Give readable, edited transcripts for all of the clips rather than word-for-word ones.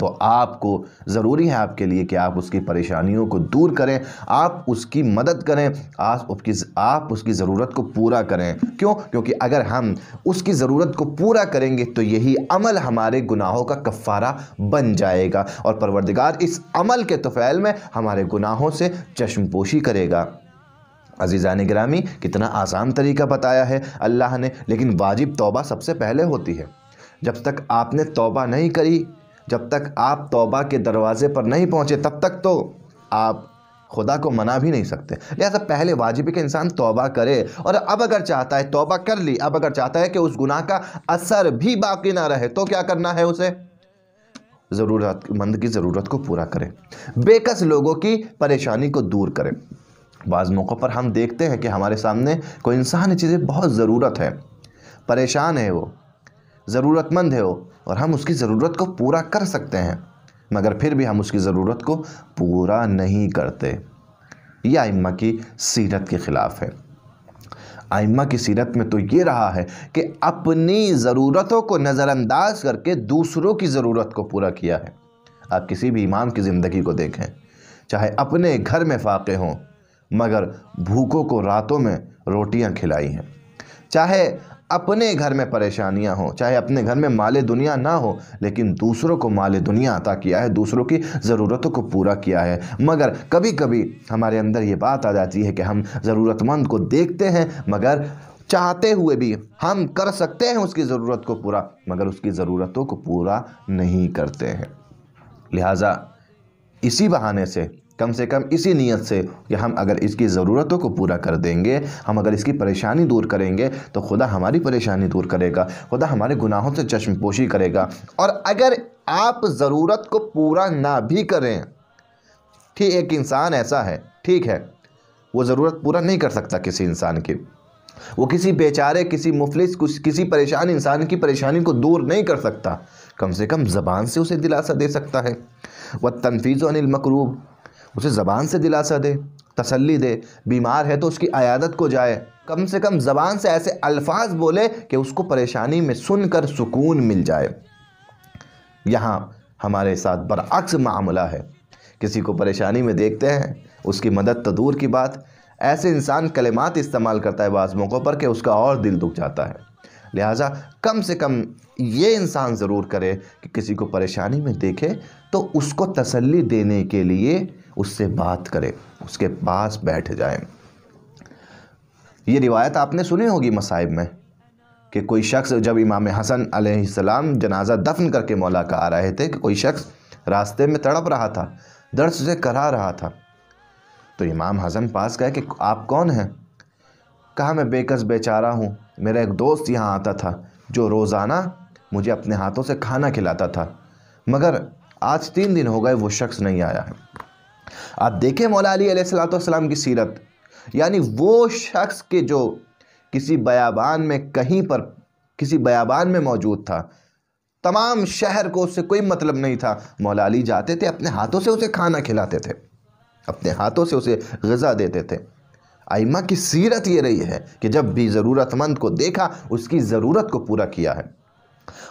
تو آپ کو ضروری ہے آپ کے لیے کہ آپ اس کی پریشانیوں کو دور کریں، آپ اس کی مدد کریں، آپ اس کی ضرورت کو پورا کریں۔ کیوں؟ کیونکہ اگر ہم اس کی ضرورت کو پورا کریں گے تو یہی عمل ہمارے گناہوں کا کفارہ بن جائے گا، اور پروردگار اس عمل کے طفیل میں ہمارے گناہوں سے چشم پوشی کرے گا۔ عزیزان گرامی، کتنا آسان طریقہ بتایا ہے اللہ نے، لیکن واجب توبہ سب سے پہلے ہوتی ہے۔ جب تک آپ نے توبہ نہیں کری، جب تک آپ توبہ کے دروازے پر نہیں پہنچے، تب تک تو آپ خدا کو منا بھی نہیں سکتے۔ لہذا پہلے واجب ہے کہ انسان توبہ کرے، اور اب اگر چاہتا ہے توبہ کر لی، اب اگر چاہتا ہے کہ اس گناہ کا اثر بھی باقی نہ رہے، تو کیا کرنا ہے؟ اسے ضرورت مند کی ضرورت کو پورا کرے، بے کس لوگوں کی پریشانی کو دور کرے۔ بعض موقع پر ہم دیکھتے ہیں کہ ہمارے سامنے کوئی انسان چیزیں بہت ضرورت ہے، پریشان ہے، وہ ضرورت مند ہے وہ، اور ہم اس کی ضرورت کو پورا کر سکتے ہیں، مگر پھر بھی ہم اس کی ضرورت کو پورا نہیں کرتے۔ یہ ائمہ کی سیرت کے خلاف ہے۔ ائمہ کی سیرت میں تو یہ رہا ہے کہ اپنی ضرورتوں کو نظر انداز کر کے دوسروں کی ضرورت کو پورا کیا ہے۔ آپ کسی بھی امام کی زندگی کو دیکھیں، چاہے اپنے گھر میں فاقے ہوں مگر بھوکوں کو راتوں میں روٹیاں کھلائی ہیں، چاہے اپنے گھر میں پریشانیاں ہوں، چاہے اپنے گھر میں مال دنیا نہ ہو، لیکن دوسروں کو مال دنیا عطا کیا ہے، دوسروں کی ضرورتوں کو پورا کیا ہے۔ مگر کبھی کبھی ہمارے اندر یہ بات آ جاتی ہے کہ ہم ضرورت مند کو دیکھتے ہیں، مگر چاہتے ہوئے بھی ہم کر سکتے ہیں اس کی ضرورت کو پورا، مگر اس کی ضرورتوں کو پورا نہیں کرتے ہیں۔ لہٰذا اسی بہانے سے کم اسی نیت سے کہ ہم اگر اس کی ضرورتوں کو پورا کر دیں گے، ہم اگر اس کی پریشانی دور کریں گے، تو خدا ہماری پریشانی دور کرے گا، خدا ہمارے گناہوں سے چشم پوشی کرے گا۔ اور اگر آپ ضرورت کو پورا نہ بھی کریں، ٹھیک ایک انسان ایسا ہے، ٹھیک ہے، وہ ضرورت پورا نہیں کر سکتا کسی انسان کی، وہ کسی بیچارے، کسی مفلس، کسی پریشان انسان کی پریشانی کو دور نہیں کر سکتا، کم سے کم زبان سے اسے دلاسا دے سکتا ہے۔ وَالتَّنْفِيذُ عَنِ الْمَكْرُوبِ، اسے زبان سے دلاسا دے، تسلی دے، بیمار ہے تو اس کی عیادت کو جائے، کم سے کم زبان سے ایسے الفاظ بولے کہ اس کو پریشانی میں سن کر سکون مل جائے۔ یہاں ہمارے ساتھ برعکس معاملہ ہے، کسی کو پریشانی میں دیکھتے ہیں، اس کی مدد تو دور کی بات، ایسے انسان کلمات استعمال کرتا ہے بعض موقعوں پر کہ اس کا اور دل دکھ جاتا ہے۔ لہٰذا کم سے کم یہ انسان ضرور کرے کہ کسی کو پریشانی میں دیکھے تو اس کو تسلی دینے کے لیے اس سے بات کرے، اس کے پاس بیٹھ جائیں۔ یہ روایت آپ نے سنی ہوگی مصائب میں کہ کوئی شخص، جب امام حسن علیہ السلام جنازہ دفن کر کے مولا کا آ رہے تھے، کہ کوئی شخص راستے میں تڑپ رہا تھا، درد سے کرا رہا تھا، تو امام حسن پاس گئے کہ آپ کون ہیں؟ کہا میں بے کس بیچارہ ہوں، میرا ایک دوست یہاں آتا تھا جو روزانہ مجھے اپنے ہاتھوں سے کھانا کھلاتا تھا، مگر آج 3 دن ہو گئے وہ شخص نہیں آیا ہے۔ آپ دیکھیں مولا علی علیہ السلام کی سیرت، یعنی وہ شخص کہ جو کسی بیابان میں کہیں پر کسی بیابان میں موجود تھا، تمام شہر کو اس سے کوئی مطلب نہیں تھا، مولا علی جاتے تھے، اپنے ہاتھوں سے اسے کھانا کھلاتے تھے، اپنے ہاتھوں سے اسے غذا دیتے تھے۔ ائمہ کی سیرت یہ رہی ہے کہ جب بھی ضرورت مند کو دیکھا اس کی ضرورت کو پورا کیا ہے۔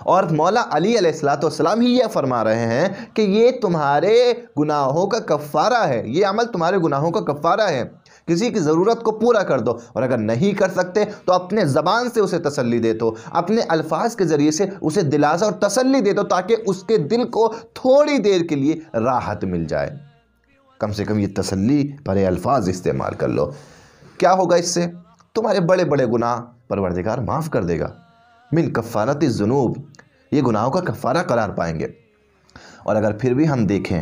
اور مولا علی علیہ السلام ہی یہ فرما رہے ہیں کہ یہ تمہارے گناہوں کا کفارہ ہے، یہ عمل تمہارے گناہوں کا کفارہ ہے، کسی کی ضرورت کو پورا کر دو، اور اگر نہیں کر سکتے تو اپنے زبان سے اسے تسلی دے دو، اپنے الفاظ کے ذریعے سے اسے دلاسا اور تسلی دے دو، تاکہ اس کے دل کو تھوڑی دیر کے لیے راحت مل جائے۔ کم سے کم یہ تسلی بھرے الفاظ استعمال کر لو۔ کیا ہوگا اس سے؟ تمہارے بڑے بڑے گناہ پروردگار معاف کر دے گا۔ من کفارت الذنوب، یہ گناہوں کا کفارہ قرار پائیں گے۔ اور اگر پھر بھی ہم دیکھیں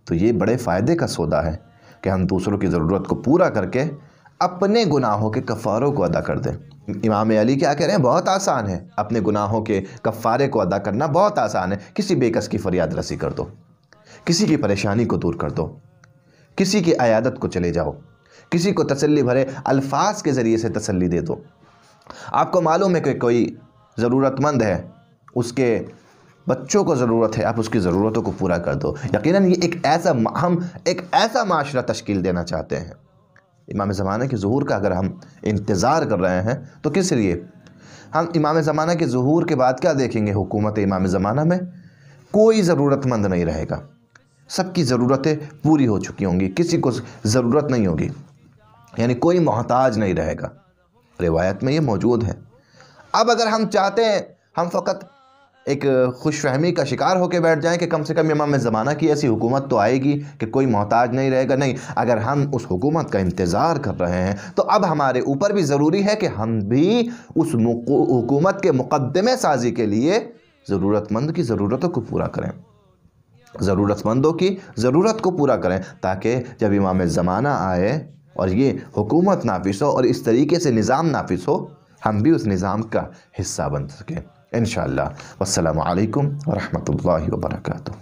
تو یہ بڑے فائدے کا سودا ہے کہ ہم دوسروں کی ضرورت کو پورا کر کے اپنے گناہوں کے کفاروں کو ادا کر دیں۔ امام علی کیا کہہ رہے ہیں؟ بہت آسان ہے، اپنے گناہوں کے کفارے کو ادا کرنا بہت آسان ہے۔ کسی بے کس کی فریاد رسی کر دو، کسی کی پریشانی کو دور کر دو، کسی کی عیادت کو چلے جاؤ، کسی کو تسلی بھرے الفاظ کے ذریعے سے تسلی دے دو۔ آپ کو معلوم ہے کہ کوئی ضرورت مند ہے، اس کے بچوں کو ضرورت ہے، آپ اس کی ضرورتوں کو پورا کر دو۔ یقیناً یہ ہم ایک ایسا معاشرہ تشکیل دینا چاہتے ہیں۔ امام زمانہ کے ظہور کا اگر ہم انتظار کر رہے ہیں تو کس لیے؟ ہم امام زمانہ کے ظہور کے بعد کیا دیکھیں گے؟ حکومت امام زمانہ میں کوئی ضرورت مند نہیں رہے گا، سب کی ضرورتیں پوری ہو چکی ہوں گی، کسی کو ضرورت نہیں ہوگی، یعنی کوئی محتاج نہیں رہے گا۔ روایت میں یہ موجود ہے۔ اب اگر ہم چاہتے ہیں ہم فقط ایک خوش فہمی کا شکار ہو کے بیٹھ جائیں کہ کم سے کم امام زمانہ کی ایسی حکومت تو آئے گی کہ کوئی محتاج نہیں رہے گا، نہیں، اگر ہم اس حکومت کا انتظار کر رہے ہیں تو اب ہمارے اوپر بھی ضروری ہے کہ ہم بھی اس حکومت کے مقدمے سازی کے لیے ضرورت مند کی ضرورتوں کو پورا کریں، ضرورت مندوں کی ضرورت کو پورا کریں، تاکہ جب امام زمانہ آئے اور یہ حکومت نافذ ہو اور اس طریقے سے نظام نافذ ہو، ہم بھی اس نظام کا حصہ بن سکیں انشاءاللہ۔ والسلام علیکم ورحمۃ اللہ وبرکاتہ۔